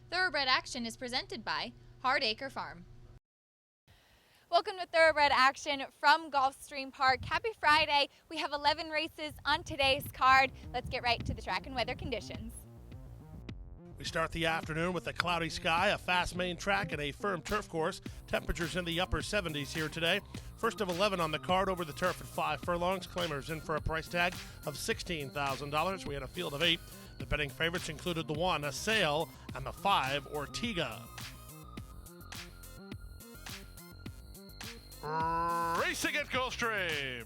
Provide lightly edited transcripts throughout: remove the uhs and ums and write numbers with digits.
Thoroughbred Action is presented by Hardacre Farm. Welcome to Thoroughbred Action from Gulfstream Park. Happy Friday. We have 11 races on today's card. Let's get right to the track and weather conditions. We start the afternoon with a cloudy sky, a fast main track, and a firm turf course. Temperatures in the upper 70s here today. First of 11 on the card over the turf at 5 furlongs. Claimers in for a price tag of $16,000. We had a field of 8. The betting favorites included the 1, A Sail, and the 5, Ortega. Racing at Gulfstream.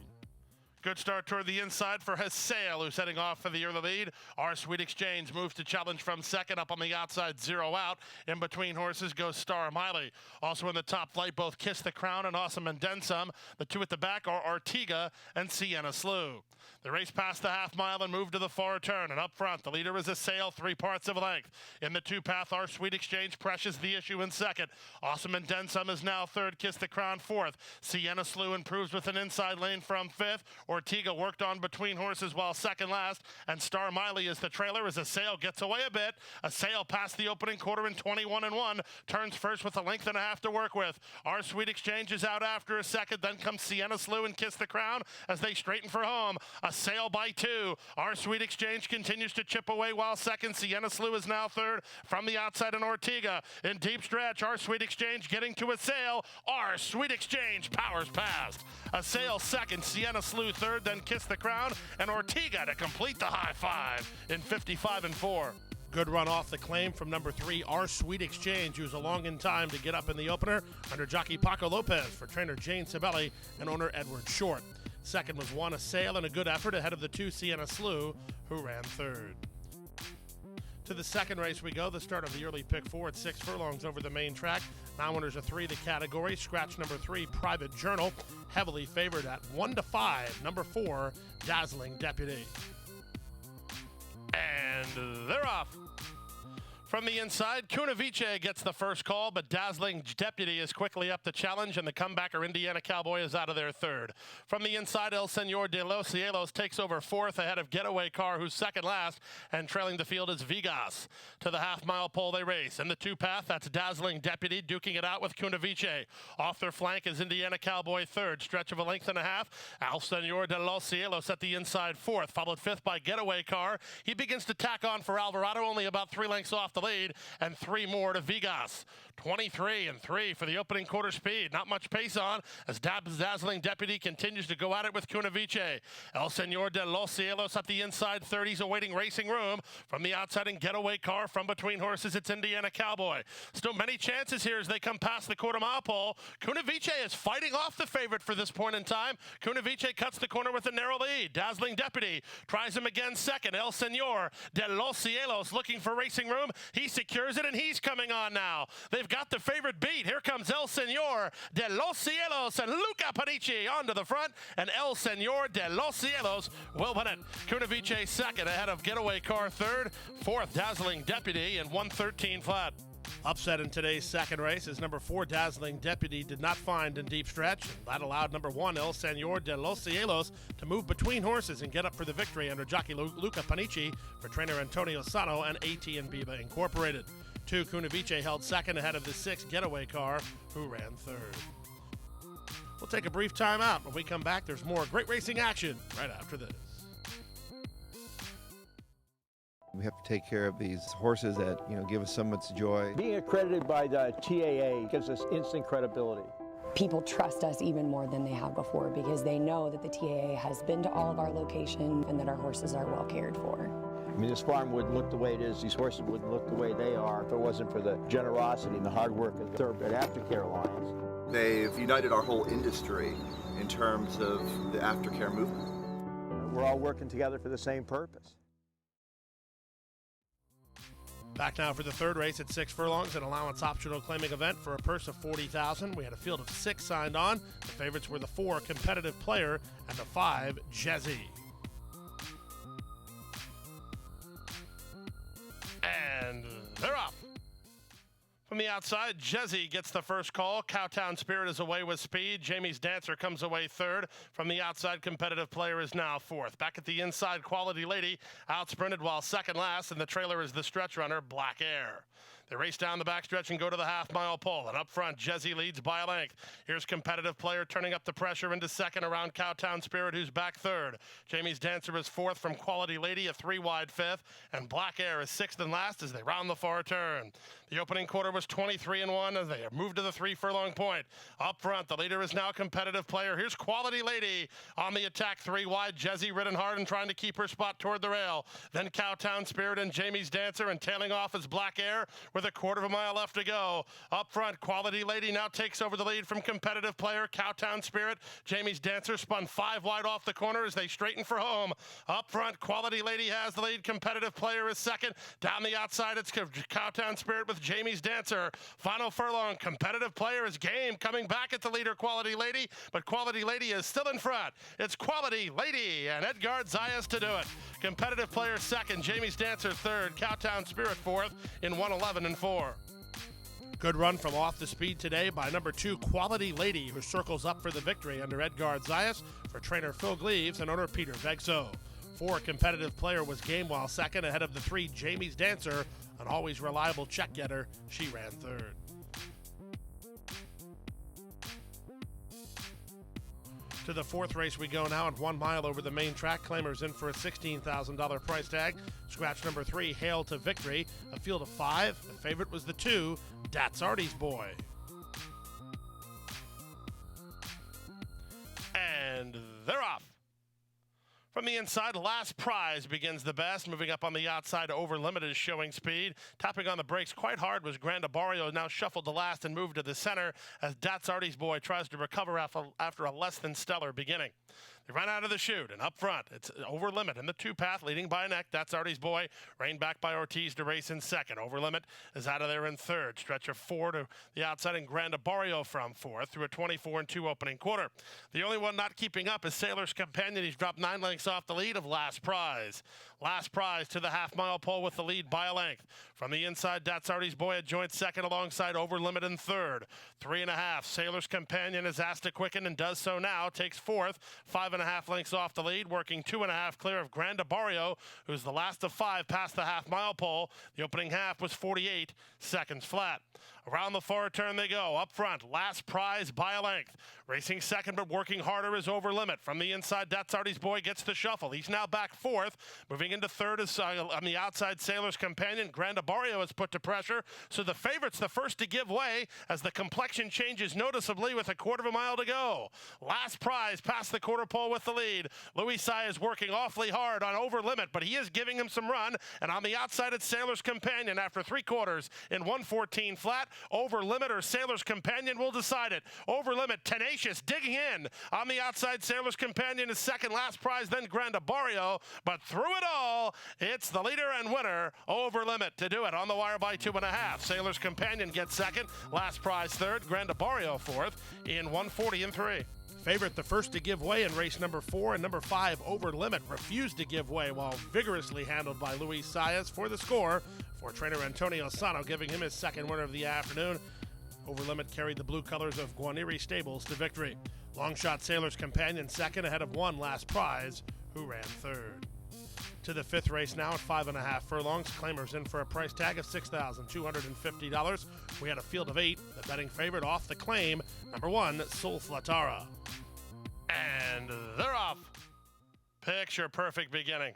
Good start toward the inside for Sail, who's heading off for the early lead. Our Sweet Exchange moves to challenge from second. Up on the outside, 0 out. In between horses goes Star Miley. Also in the top flight, both Kiss the Crown and Awesome and Then Some. The 2 at the back are Ortega and Sienna Slew. The race passed the half mile and moved to the far turn. And up front, the leader is A Sail, 3 parts of length. In the 2 path, Our Sweet Exchange pressures the issue in second. Awesome and Then Some is now third. Kiss the Crown fourth. Sienna Slew improves with an inside lane from fifth. Ortega worked on between horses while second last, and Star Miley is the trailer as A Sail gets away a bit. A Sail past the opening quarter in 21-1, turns first with a length and a half to work with. Our Sweet Exchange is out after a second, then comes Sienna Slew and Kiss the Crown as they straighten for home. A Sail by 2. Our Sweet Exchange continues to chip away while second. Sienna Slew is now third from the outside, and Ortega in deep stretch. Our Sweet Exchange getting to A Sail. Our Sweet Exchange powers past. A Sail second, Sienna Slew third, then Kiss the Crown, and Ortega to complete the high five in 55-4. Good run off the claim from number 3, Our Sweet Exchange, who's along in time to get up in the opener under jockey Paco Lopez for trainer Jane Sabelli and owner Edward Short. Second was 1, A Sail, and a good effort ahead of the 2, Sienna Slew, who ran third. To the second race we go, the start of the early pick 4 at 6 furlongs over the main track. Now winners of 3 the category. Scratch number 3, Private Journal, heavily favored at 1-5. Number 4, Dazzling Deputy. And they're off. From the inside, Cunavice gets the first call, but Dazzling Deputy is quickly up the challenge, and the comebacker Indiana Cowboy is out of there third. From the inside, El Senor de los Cielos takes over fourth ahead of Getaway Car, who's second last, and trailing the field is Vigas. To the half-mile pole they race. In the 2 path, that's Dazzling Deputy duking it out with Cunavice. Off their flank is Indiana Cowboy third. Stretch of a length and a half. El Senor de los Cielos at the inside fourth, followed fifth by Getaway Car. He begins to tack on for Alvarado, only about 3 lengths off the lead, and 3 more to Vigas. 23-3 for the opening quarter speed. Not much pace on as Dazzling Deputy continues to go at it with Cunavice. El Senor de los Cielos at the inside 30s awaiting racing room. From the outside and Getaway Car from between horses, it's Indiana Cowboy. Still many chances here as they come past the quarter-mile pole. Cunavice is fighting off the favorite for this point in time. Cunavice cuts the corner with a narrow lead. Dazzling Deputy tries him again second. El Senor de los Cielos looking for racing room. He secures it, and he's coming on now. They've got the favorite beat. Here comes El Senor de los Cielos and Luca Panici onto the front, and El Senor de los Cielos will win it. Cunavice second ahead of Getaway Car third. Fourth, Dazzling Deputy, and 113 flat. Upset in today's second race is number 4, Dazzling Deputy, did not find in deep stretch. That allowed number 1, El Senor de los Cielos, to move between horses and get up for the victory under jockey Luca Panici for trainer Antonio Sano and AT&B Incorporated. 2, Cunavice held second ahead of the 6, Getaway Car, who ran third. We'll take a brief timeout. When we come back, there's more great racing action right after this. We have to take care of these horses that, give us so much joy. Being accredited by the TAA gives us instant credibility. People trust us even more than they have before because they know that the TAA has been to all of our locations and that our horses are well cared for. I mean, this farm wouldn't look the way it is, these horses wouldn't look the way they are if it wasn't for the generosity and the hard work of the Thoroughbred Aftercare Alliance. They've united our whole industry in terms of the aftercare movement. We're all working together for the same purpose. Back now for the third race at 6 furlongs, an allowance optional claiming event for a purse of $40,000. We had a field of 6 signed on. The favorites were the 4, Competitive Player, and the 5, Jezzy. And they're off. From the outside, Jezzy gets the first call. Cowtown Spirit is away with speed. Jamie's Dancer comes away third. From the outside, Competitive Player is now fourth. Back at the inside, Quality Lady out-sprinted while second last, and the trailer is the stretch runner, Black Air. They race down the backstretch and go to the half-mile pole. And up front, Jezzy leads by a length. Here's Competitive Player turning up the pressure into second around Cowtown Spirit, who's back third. Jamie's Dancer is fourth from Quality Lady, a 3-wide fifth. And Black Air is sixth and last as they round the far turn. The opening quarter was 23-1 as they have moved to the 3-furlong point. Up front, the leader is now Competitive Player. Here's Quality Lady on the attack, 3-wide. Jezzy ridden hard and trying to keep her spot toward the rail. Then Cowtown Spirit and Jamie's Dancer, and tailing off is Black Air with a quarter of a mile left to go. Up front, Quality Lady now takes over the lead from Competitive Player. Cowtown Spirit, Jamie's Dancer spun 5 wide off the corner as they straighten for home. Up front, Quality Lady has the lead. Competitive Player is second. Down the outside, it's Cowtown Spirit with Jamie's Dancer. Final furlong, Competitive Player is game. Coming back at the leader, Quality Lady, but Quality Lady is still in front. It's Quality Lady and Edgar Zayas to do it. Competitive Player second, Jamie's Dancer third, Cowtown Spirit fourth in 1:11 and 4. Good run from off the speed today by number 2, Quality Lady, who circles up for the victory under Edgar Zayas for trainer Phil Gleaves and owner Peter Vegso. 4, Competitive Player was game while second, ahead of the 3, Jamie's Dancer, an always reliable check getter. She ran third. To the 4th race we go now at 1 mile over the main track. Claimers in for a $16,000 price tag. Scratch number 3, Hail to Victory. A field of 5. The favorite was the 2, That's Artie's Boy. And they're off. From the inside, Last Prize begins the best. Moving up on the outside, Over Limit is showing speed. Tapping on the brakes quite hard was Grand Barrio, now shuffled to last and moved to the center as That's Artie's Boy tries to recover after a less than stellar beginning. They run out of the chute, and up front, it's Over Limit in the 2-path, leading by a neck. That's Artie's Boy, reined back by Ortiz to race in second. Over Limit is out of there in third. Stretch of 4 to the outside, and Grand Barrio from fourth through a 24-2 opening quarter. The only one not keeping up is Sailor's Companion. He's dropped 9 lengths off the lead of Last Prize. Last Prize to the half-mile pole with the lead by a length. From the inside, That's Artie's Boy, a joint second alongside Over Limit in third. 3.5. Sailor's Companion is asked to quicken and does so now. Takes fourth. 5.5 lengths off the lead, working 2.5 clear of Grand Barrio, who's the last of 5 past the half-mile pole. The opening half was 48 seconds flat. Around the far turn they go. Up front, Last Prize by a length. Racing second, but working harder is Over Limit. From the inside, That's Artie's Boy gets the shuffle. He's now back fourth. Moving into third is on the outside, Sailor's Companion. Grand Barrio is put to pressure, so the favorite's the first to give way as the complexion changes noticeably with a quarter of a mile to go. Last Prize past the quarter pole with the lead. Louis Sai is working awfully hard on Over Limit, but he is giving him some run. And on the outside, it's Sailor's Companion after 3/4 in 1:14 flat. Over Limit or Sailor's Companion will decide it. Over Limit, tenacious, digging in. On the outside, Sailor's Companion is second. Last Prize, then Grand Barrio. But through it all, it's the leader and winner, Over Limit, to do it on the wire by 2.5. Sailor's Companion gets second. Last Prize third. Grand Barrio fourth in 1:40 Favorite the first to give way in race number 4, and number 5, Over Limit, refused to give way while vigorously handled by Luis Saez for the score, for trainer Antonio Sano, giving him his second winner of the afternoon. Over Limit carried the blue colors of Guarneri Stables to victory. Long shot Sailor's Companion second, ahead of 1 Last Prize, who ran third. To the 5th race now at 5.5 furlongs. Claimers in for a price tag of $6,250. We had a field of 8. The betting favorite off the claim, number 1, Sol Flatara. And they're off. Picture perfect beginning.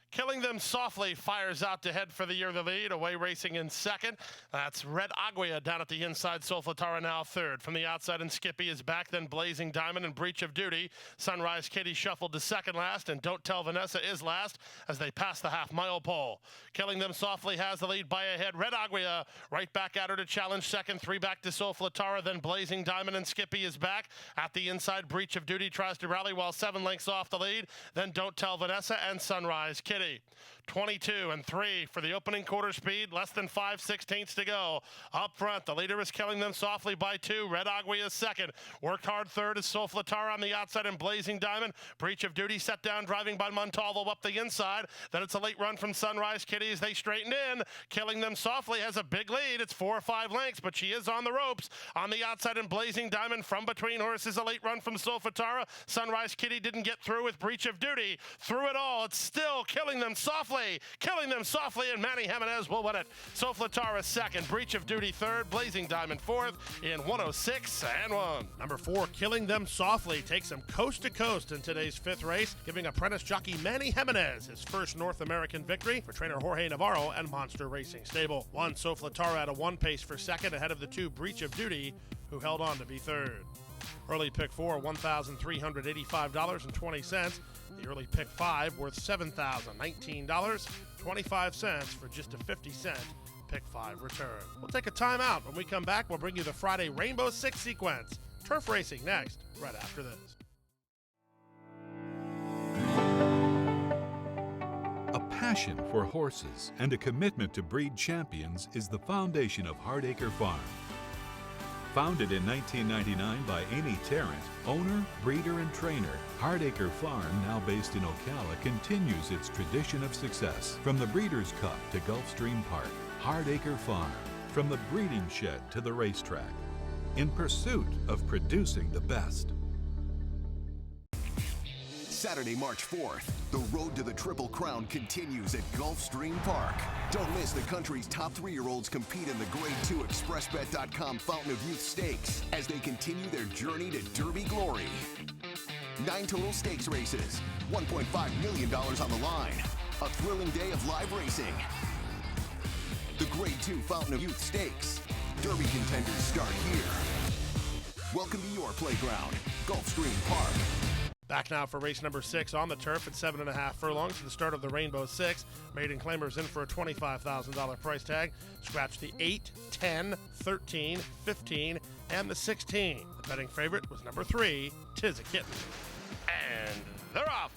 Killing Them Softly fires out to head for the year the lead. Away racing in second. That's Red Aguia down at the inside. Solfatara now third. From the outside, and Skippy is back. Then Blazing Diamond and Breach of Duty. Sunrise Kitty shuffled to second last. And Don't Tell Vanessa is last as they pass the half-mile pole. Killing Them Softly has the lead by a head. Red Aguia right back at her to challenge second. 3 back to Solfatara. Then Blazing Diamond and Skippy is back. At the inside, Breach of Duty tries to rally while 7 lengths off the lead. Then Don't Tell Vanessa and Sunrise Kitty. Kitty. 22 and 3 for the opening quarter speed, less than 5/16 to go. Up front, the leader is Killing Them Softly by 2. Red Agui is second. Worked hard third is Solflatara on the outside and Blazing Diamond. Breach of Duty set down driving by Montalvo up the inside. Then it's a late run from Sunrise Kitty as they straighten in. Killing Them Softly has a big lead. It's 4 or 5 lengths, but she is on the ropes. On the outside and Blazing Diamond from between horses, a late run from Solfatara. Sunrise Kitty didn't get through with Breach of Duty. Through it all, it's still Killing Them Softly. Killing Them Softly, and Manny Jimenez will win it. Solfatara second, Breach of Duty third, Blazing Diamond fourth in 106 and 1. Number 4, Killing Them Softly, takes them coast to coast in today's 5th race, giving apprentice jockey Manny Jimenez his first North American victory for trainer Jorge Navarro and Monster Racing Stable. 1, Solfatara at a 1 pace for second, ahead of the 2, Breach of Duty, who held on to be third. Early pick 4, $1,385.20. The early pick 5 worth $7,019.25 for just a 50-cent pick 5 return. We'll take a timeout. When we come back, we'll bring you the Friday Rainbow Six sequence. Turf racing next, right after this. A passion for horses and a commitment to breed champions is the foundation of Hardacre Farm. Founded in 1999 by Amy Tarrant, owner, breeder, and trainer, Hardacre Farm, now based in Ocala, continues its tradition of success. From the Breeders' Cup to Gulfstream Park, Hardacre Farm, from the breeding shed to the racetrack, in pursuit of producing the best. Saturday, March 4th, the road to the Triple Crown continues at Gulfstream Park. Don't miss the country's top 3-year-olds compete in the Grade 2 ExpressBet.com Fountain of Youth Stakes as they continue their journey to Derby glory. 9 total stakes races, $1.5 million on the line, a thrilling day of live racing. The Grade 2 Fountain of Youth Stakes. Derby contenders start here. Welcome to your playground, Gulfstream Park. Back now for race number 6 on the turf at 7.5 furlongs to the start of the Rainbow Six. Maiden claimers in for a $25,000 price tag. Scratch the 8, 10, 13, 15, and the 16. The betting favorite was number 3, Tis a Kitten. And they're off.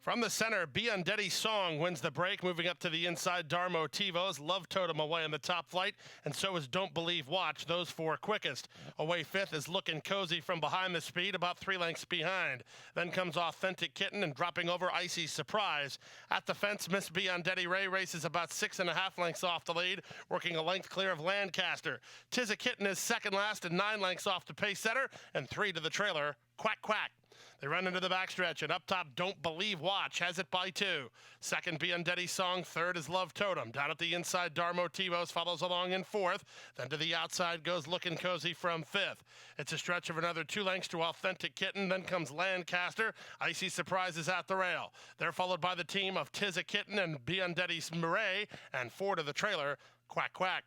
From the center, Biondetti's Song wins the break, moving up to the inside. Darmo Tivo's Love Totem away in the top flight, and so is Don't Believe Watch, those 4 quickest. Away 5th is Lookin' Cozy from behind the speed, about 3 lengths behind. Then comes Authentic Kitten and dropping over Icy Surprise. At the fence, Miss Biondetti Ray races about 6.5 lengths off the lead, working a length clear of Lancaster. Tis a Kitten is second last and 9 lengths off the pace setter, and 3 to the trailer, Quack Quack. They run into the backstretch, and up top, Don't Believe Watch has it by 2. Second, Biondetti's Song. Third is Love Totem. Down at the inside, Darmo Tivos follows along in 4th. Then to the outside goes Lookin' Cozy from 5th. It's a stretch of another 2 lengths to Authentic Kitten. Then comes Lancaster. Icy Surprise is at the rail. They're followed by the team of Tis a Kitten and Biondetti's Murray, and 4 to the trailer, Quack Quack.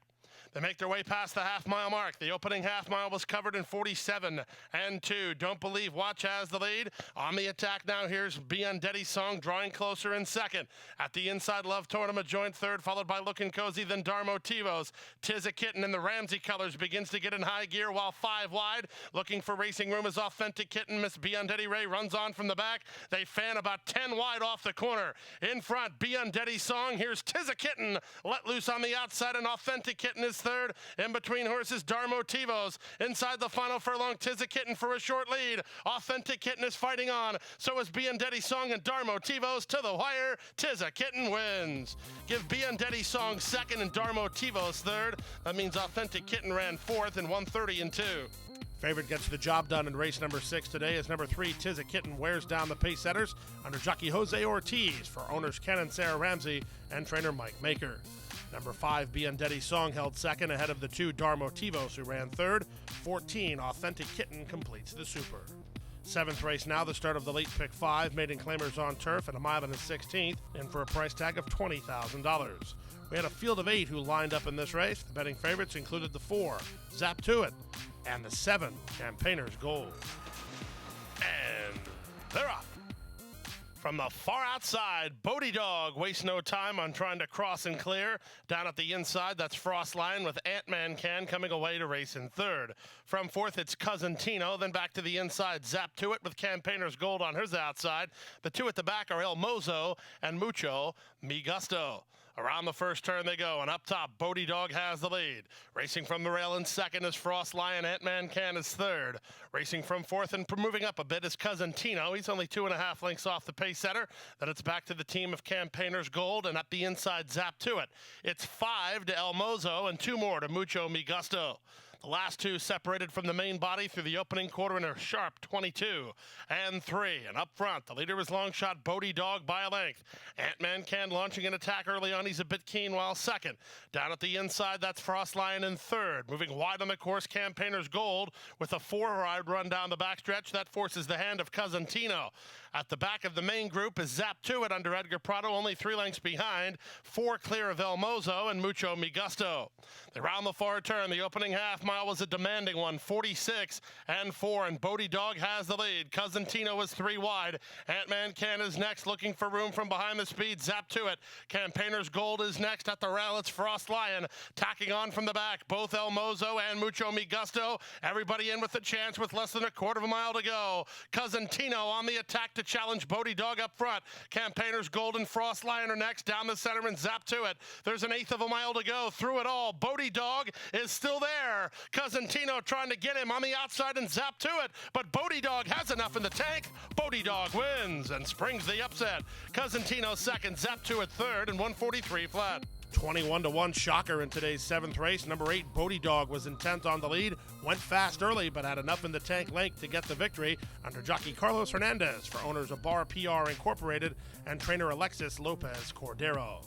They make their way past the half-mile mark. The opening half-mile was covered in 47 and 2. Don't Believe Watch has the lead. On the attack now, here's Biondetti's Song drawing closer in second. At the inside, Love Totem a joint third, followed by Lookin' Cozy, then Darmo Tivos. Tis a Kitten in the Ramsey colors begins to get in high gear, while 5 wide. Looking for racing room is Authentic Kitten. Miss Biondetti Ray runs on from the back. They fan about 10 wide off the corner. In front, Biondetti's Song. Here's Tis a Kitten let loose on the outside, and Authentic Kitten is third. In between horses, Darmo Tivos. Inside the final furlong, Tis a Kitten for a short lead. Authentic Kitten is fighting on. So is Biondetti's Song and Darmo Tivos to the wire. Tis a Kitten wins. Give Biondetti's Song second and Darmo Tivos third. That means Authentic Kitten ran 4th in 1:30 and 2. Favorite gets the job done in race number 6 today as number 3, Tis a Kitten, wears down the pace setters under jockey Jose Ortiz for owners Ken and Sarah Ramsey and trainer Mike Maker. Number 5, Biondetti's Song held second ahead of the 2, Darmo Tivos, who ran third. 14, Authentic Kitten completes the super. 7th race now, the start of the late pick 5, maiden claimers on turf at a mile and a 16th, and for a price tag of $20,000. We had a field of 8 who lined up in this race. The betting favorites included the 4, Zap To It, and the 7, Champagner's Gold. And they're off. From the far outside, Bodie Dog wastes no time on trying to cross and clear. Down at the inside, that's Frost Lion with Ant-Man Can coming away to race in third. From fourth, it's Cousin Tino. Then back to the inside, Zap to It with Campaigner's Gold on his outside. The two at the back are El Mozo and Mucho Mi Gusto. Around the first turn they go, and up top, Bodie Dog has the lead. Racing from the rail in second is Frost Lion. Ant-Man Can is third. Racing from fourth and moving up a bit is Cousin Tino. He's only 2.5 lengths off the pace setter. Then it's back to the team of Campaigners Gold, and at the inside, Zap to It. It's 5 to El Mozo and 2 more to Mucho Mi Gusto. The last two separated from the main body through the opening quarter in a sharp 22 and 3. And up front, the leader is long shot Bodie Dog by a length. Ant-Man Can launching an attack early on. He's a bit keen while second. Down at the inside, that's Frost Lion in third. Moving wide on the course, Campaigners Gold with a 4-ride run down the backstretch. That forces the hand of Cousin Tino. At the back of the main group is Zap to It under Edgar Prado, only 3 lengths behind. 4 clear of El Mozo and Mucho Mi Gusto. They round the far turn. The opening half mile was a demanding one, 46 and 4, and Bodie Dog has the lead. Cousin Tino is 3 wide. Ant-Man Can is next, looking for room from behind the speed. Zap to It. Campaigners Gold is next at the rail. It's Frost Lion tacking on from the back. Both El Mozo and Mucho Mi Gusto. Everybody in with a chance with less than a quarter of a mile to go. Cousin Tino on the attack to challenge Bodie Dog up front. Campaigners Gold and Frost Lion are next. Down the center and Zap to It. There's an 1/8 of a mile to go. Through it all, Bodie Dog is still there. Cousin Tino trying to get him on the outside and Zap to It, but Bodie Dog has enough in the tank. Bodie Dog wins and springs the upset. Cousin Tino second, Zap to It third, and 143 flat. 21-1 shocker in today's 7th race. Number 8, Bodie Dog, was intent on the lead. Went fast early, but had enough in the tank length to get the victory under jockey Carlos Hernandez for owners of Bar PR Incorporated and trainer Alexis Lopez Cordero.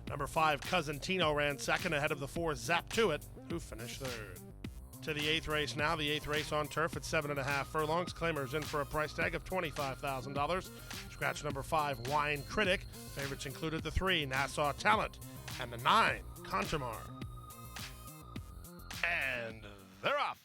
Number 5, Cousin Tino, ran second ahead of the 4, Zap to It, who finished third. To the 8th race now, the 8th race on turf at 7.5 furlongs. Claimers in for a price tag of $25,000. Scratch number 5, Wine Critic. Favorites included the 3, Nassau Talent, and the 9, Contamar. And they're off.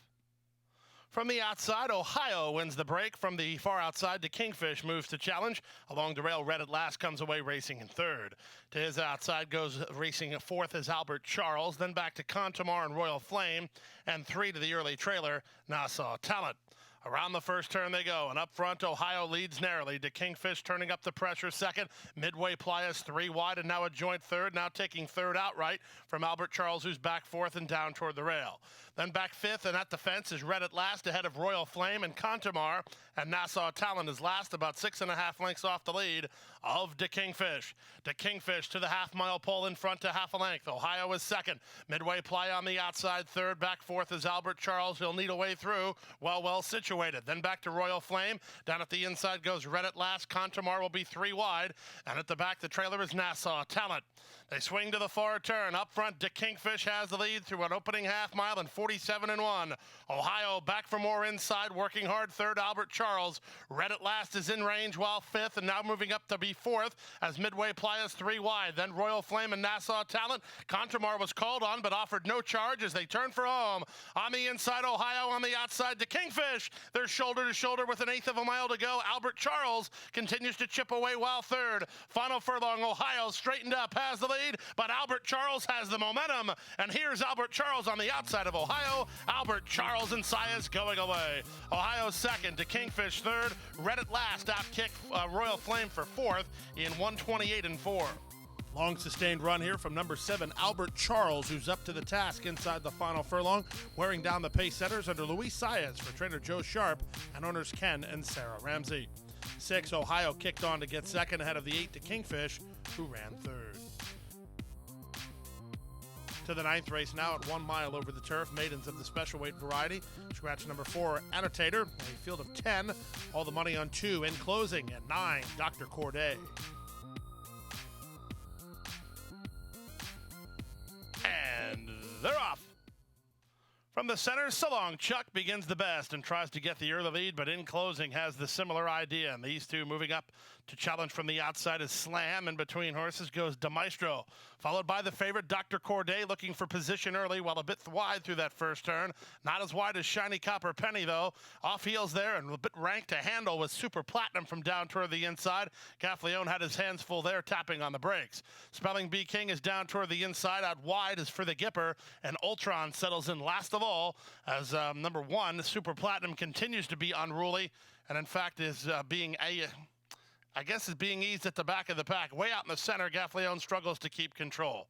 From the outside, Ohio wins the break. From the far outside, to Kingfish moves to challenge. Along the rail, Red at Last comes away racing in third. To his outside goes racing fourth is Albert Charles. Then back to Contamar and Royal Flame. And 3 to the early trailer, Nassau Talent. Around the first turn they go, and up front, Ohio leads narrowly. To Kingfish turning up the pressure second. Midway Plias 3 wide, and now a joint third. Now taking third outright from Albert Charles, who's back fourth and down toward the rail. Then back fifth, and at the fence is Red at Last ahead of Royal Flame and Contamar. And Nassau Talent is last, about 6.5 lengths off the lead of De Kingfish. De Kingfish to the half-mile pole in front to half a length. Ohio is second. Midway Ply on the outside third. Back fourth is Albert Charles. He'll need a way through. Well situated. Then back to Royal Flame. Down at the inside goes Red at Last. Contamar will be 3 wide. And at the back, the trailer is Nassau Talent. They swing to the far turn. Up front, De Kingfish has the lead through an opening half mile and 47 and 1. Ohio back for more inside, working hard third, Albert Charles. Red at Last is in range while fifth, and now moving up to be fourth as Midway Plias 3 wide. Then Royal Flame and Nassau Talent. Contamar was called on but offered no charge as they turn for home. On the inside, Ohio. On the outside, De Kingfish. They're shoulder to shoulder with an 1/8 of a mile to go. Albert Charles continues to chip away while third. Final furlong, Ohio straightened up, has the lead. But Albert Charles has the momentum, and here's Albert Charles on the outside of Ohio. Albert Charles and Sias going away. Ohio second, to Kingfish third. Red at Last outkick Royal Flame for fourth in 128 and 4. Long sustained run here from number 7, Albert Charles, who's up to the task inside the final furlong, wearing down the pace setters under Luis Sias for trainer Joe Sharp and owners Ken and Sarah Ramsey. 6, Ohio kicked on to get second ahead of the 8, to Kingfish, who ran third. To the 9th race now at 1 mile over the turf, maidens of the special weight variety. Scratch number 4, Annotator, a field of 10. All the money on 2 in closing, and 9, Dr. Corday. And they're off. From the center, So Long Chuck begins the best and tries to get the early lead, but in closing has the similar idea. And these two moving up To challenge from the outside is Slam. In between horses goes DeMaestro, followed by the favorite Dr. Corday, looking for position early while a bit wide through that first turn. Not as wide as Shiny Copper Penny, though. Off heels there and a bit ranked to handle with Super Platinum from down toward the inside. Gaffleone had his hands full there, tapping on the brakes. Spelling Bee King is down toward the inside. Out wide is For the Gipper, and Ultron settles in last of all as number 1, Super Platinum, continues to be unruly, and in fact is being eased at the back of the pack. Way out in the center, Gaffleone struggles to keep control.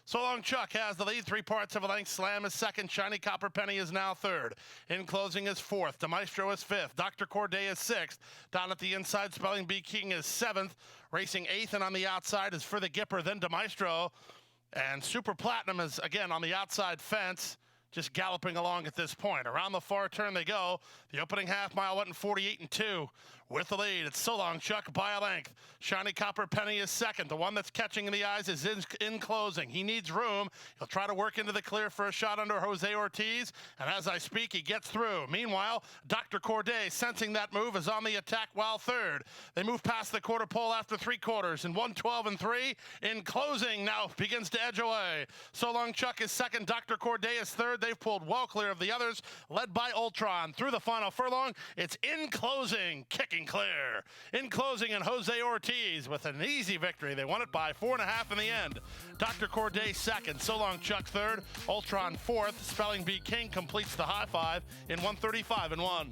So Long Chuck has the lead, 3 parts of a length. Slam is second. Shiny Copper Penny is now third. In closing is fourth. DeMaestro is fifth. Dr. Corday is sixth. Down at the inside, Spelling Bee King is seventh. Racing eighth, and on the outside is For the Gipper, then DeMaestro. And Super Platinum is, again, on the outside fence, just galloping along at this point. Around the far turn they go. The opening half mile went in 48 and 2. With the lead, it's So Long Chuck by a length. Shiny Copper Penny is second. The one that's catching in the eyes is in closing. He needs room. He'll try to work into the clear for a shot under Jose Ortiz, and as I speak, he gets through. Meanwhile, Dr. Corday, sensing that move, is on the attack while third. They move past the quarter pole after 3 quarters in 1:12 and 3. In closing, now begins to edge away. So Long Chuck is second. Dr. Corday is third. They've pulled well clear of the others, led by Ultron. Through the final furlong, it's In Closing, kicking clear. In closing, and Jose Ortiz with an easy victory. They won it by 4.5 in the end. Dr. Corday second, So Long Chuck third, Ultron fourth. Spelling Bee King completes the high five in 1:35 and 1.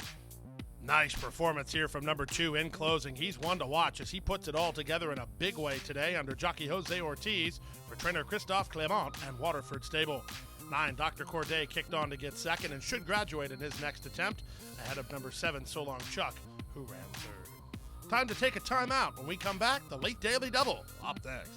Nice performance here from number 2, In Closing. He's one to watch as he puts it all together in a big way today under jockey Jose Ortiz for trainer Christophe Clement and Waterford Stable. 9, Dr. Corday kicked on to get second and should graduate in his next attempt ahead of number 7, So Long Chuck, who ran third. Time to take a timeout. When we come back, the late Daily Double up next.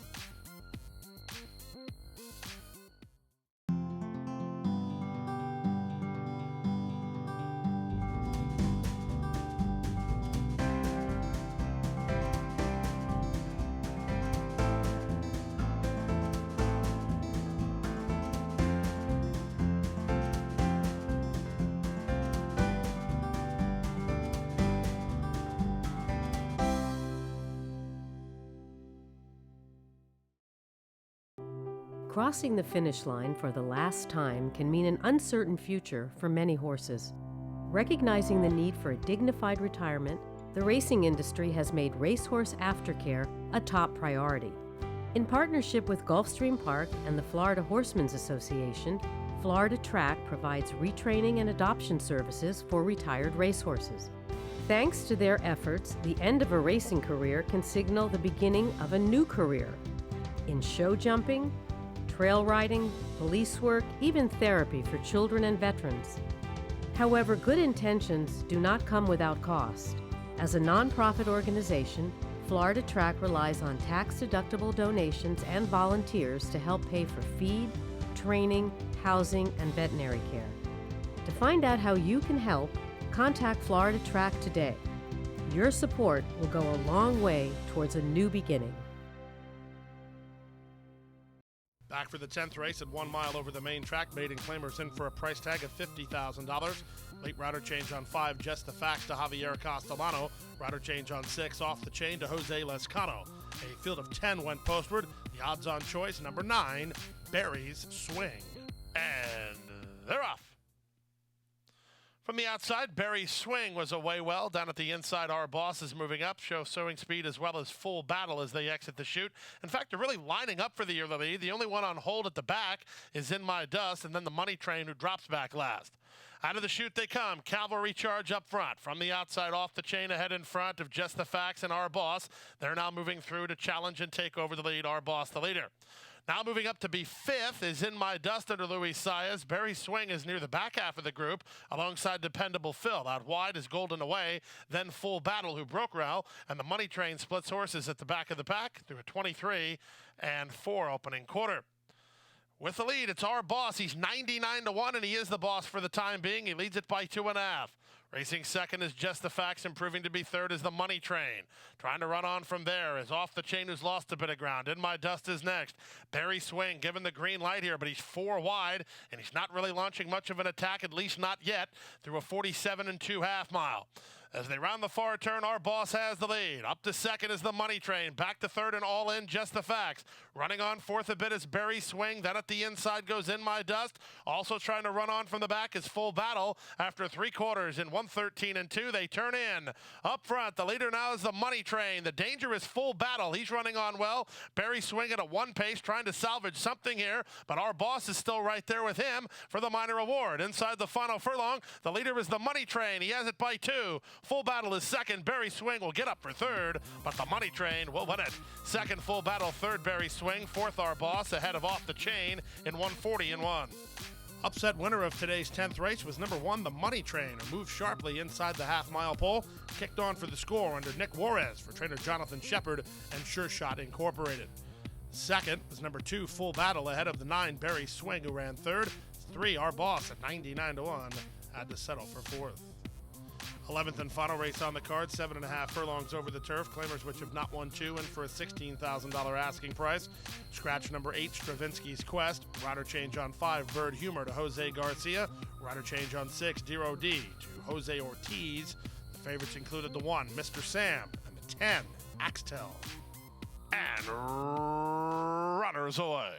Crossing the finish line for the last time can mean an uncertain future for many horses. Recognizing the need for a dignified retirement, the racing industry has made racehorse aftercare a top priority. In partnership with Gulfstream Park and the Florida Horsemen's Association, Florida Track provides retraining and adoption services for retired racehorses. Thanks to their efforts, the end of a racing career can signal the beginning of a new career in show jumping, trail riding, police work, even therapy for children and veterans. However, good intentions do not come without cost. As a nonprofit organization, Florida Track relies on tax-deductible donations and volunteers to help pay for feed, training, housing, and veterinary care. To find out how you can help, contact Florida Track today. Your support will go a long way towards a new beginning. Back for the 10th race at 1 mile over the main track. Maiden Claimers in for a price tag of $50,000. Late rider change on 5, Just the Facts to Javier Castellano. Rider change on 6, Off the Chain to Jose Lescano. A field of 10 went postward. The odds on choice, number 9, Barry's Swing. And they're off. From the outside, Barry's Swing was away well. Down at the inside, Our Boss is moving up. Show Sowing Speed as well as Full Battle as they exit the chute. In fact, they're really lining up for the early lead. The only one on hold at the back is In My Dust, and then the Money Train, who drops back last. Out of the chute they come. Cavalry Charge up front. From the outside, Off the Chain ahead in front of Just the Facts and Our Boss. They're now moving through to challenge and take over the lead. Our Boss the leader. Now moving up to be 5th is In My Dust under Luis Saez. Barry's Swing is near the back half of the group alongside Dependable Phil. Out wide is Golden Away, then Full Battle, who broke Rowell, and the Money Train splits horses at the back of the pack through a 23 and 4 opening quarter. With the lead, it's Our Boss. He's 99 to 1, and he is the boss for the time being. He leads it by 2.5. Racing second is Just the Facts, improving to be third is the Money Train. Trying to run on from there is Off the Chain, who's lost a bit of ground. In My Dust is next. Barry Swing given the green light here, but he's 4 wide, and he's not really launching much of an attack, at least not yet, through a 47 and 2 half mile. As they round the far turn, Our Boss has the lead. Up to second is the Money Train. Back to third and all in, Just the Facts. Running on fourth a bit is Berry Swing. Then at the inside goes In My Dust. Also trying to run on from the back is Full Battle. After 3/4 in 1:13 and 2, they turn in. Up front, the leader now is the Money Train. The danger is Full Battle. He's running on well. Berry Swing at a 1 pace, trying to salvage something here, but Our Boss is still right there with him for the minor award. Inside the final furlong, the leader is the Money Train. He has it by 2. Full Battle is second. Berry Swing will get up for third, but the Money Train will win it. Second, Full Battle. Third, Berry Swing. Fourth, Our Boss, ahead of Off the Chain in 1:40 and 1. Upset winner of today's 10th race was number 1, the Money Train, who moved sharply inside the half-mile pole, kicked on for the score under Nick Juarez for trainer Jonathan Shepard and Sure Shot Incorporated. Second was number 2, Full Battle, ahead of the 9, Berry Swing, who ran third. 3, Our Boss at 99-1, had to settle for fourth. 11th and final race on the card, 7.5 furlongs over the turf. Claimers which have not won 2 and for a $16,000 asking price. Scratch number 8, Stravinsky's Quest. Rider change on 5, Bird Humor to Jose Garcia. Rider change on 6, Dero D to Jose Ortiz. The favorites included the 1, Mr. Sam, and the 10, Axtel. And runners away.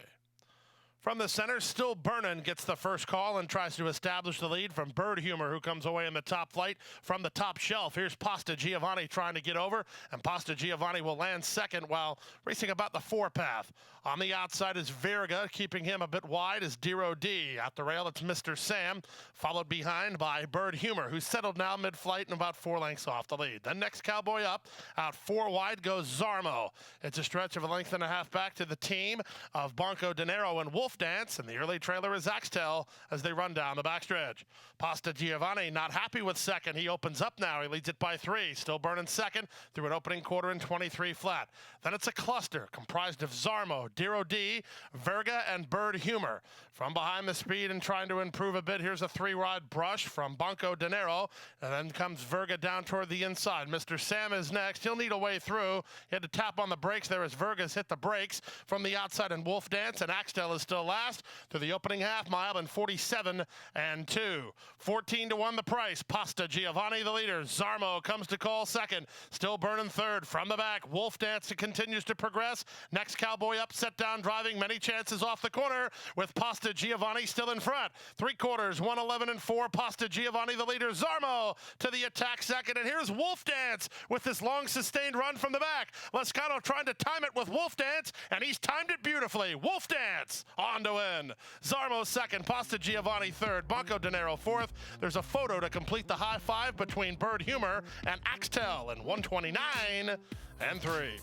From the center, Still Burnin' gets the first call and tries to establish the lead from Bird Humor, who comes away in the top flight from the top shelf. Here's Pasta Giovanni trying to get over, and Pasta Giovanni will land second while racing about the 4 path. On the outside is Verga, keeping him a bit wide is Dero D. At the rail, it's Mr. Sam, followed behind by Bird Humor, who's settled now mid-flight and about 4 lengths off the lead. The next cowboy up, out 4 wide, goes Zarmo. It's a stretch of a length and a half back to the team of Banco Dinero and Wolf Dance, and the early trailer is Axtel as they run down the backstretch. Pasta Giovanni not happy with second. He opens up now. He leads it by 3. Still Burnin' second through an opening quarter in 23 flat. Then it's a cluster comprised of Zarmo, Dero D, Verga, and Bird Humor. From behind the speed and trying to improve a bit, here's a 3-rod brush from Banco Dinero, and then comes Verga down toward the inside. Mr. Sam is next. He'll need a way through. He had to tap on the brakes there as Verga's hit the brakes from the outside, and Wolf Dance and Axtel is still last through the opening half mile in 47 and 2. 14-1 the price. Pasta Giovanni the leader. Zarmo comes to call second. Still Burnin' third. From the back, Wolf Dance continues to progress. Next cowboy up, set down driving. Many chances off the corner with Pasta Giovanni still in front. 3/4, 1:11 and 4. Pasta Giovanni the leader. Zarmo to the attack second. And here's Wolf Dance with this long sustained run from the back. Lescano trying to time it with Wolf Dance, and he's timed it beautifully. Wolf Dance on to win. Zarmo second, Pasta Giovanni third, Banco Dinero fourth. There's a photo to complete the high five between Bird Humor and Axtel in 129 and 3.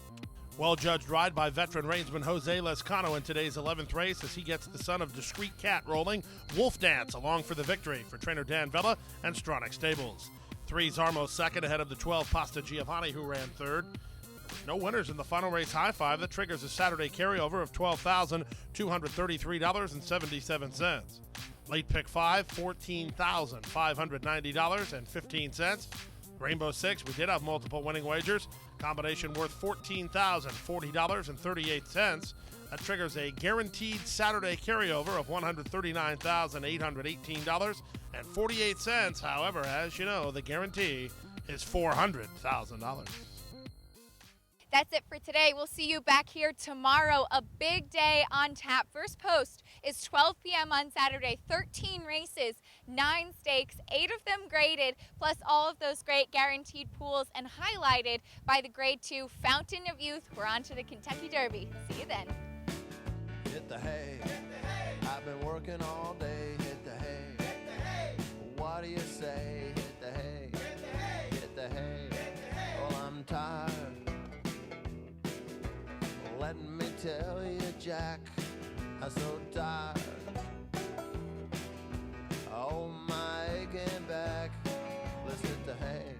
Well-judged ride by veteran reinsman Jose Lescano in today's 11th race as he gets the son of Discreet Cat rolling. Wolf Dance along for the victory for trainer Dan Vella and Stronach Stables. 3, Zarmo second ahead of the 12, Pasta Giovanni, who ran third. No winners in the final race high five. That triggers a Saturday carryover of $12,233.77. Late pick 5, $14,590.15. Rainbow 6, we did have multiple winning wagers. Combination worth $14,040.38. That triggers a guaranteed Saturday carryover of $139,818.48. However, as you know, the guarantee is $400,000. That's it for today. We'll see you back here tomorrow. A big day on tap. First post is 12 p.m. on Saturday. 13 races, 9 stakes, 8 of them graded, plus all of those great guaranteed pools and highlighted by the Grade 2 Fountain of Youth. We're on to the Kentucky Derby. See you then. Hit the hay. I've been working all day. Hit the hay. Hit the hay. What do you say? Hit the hay. Hit the hay. Hit the hay. Well, I'm tired. Let me tell you, Jack, I'm so tired. Oh, my aching back. Let's hit the hay.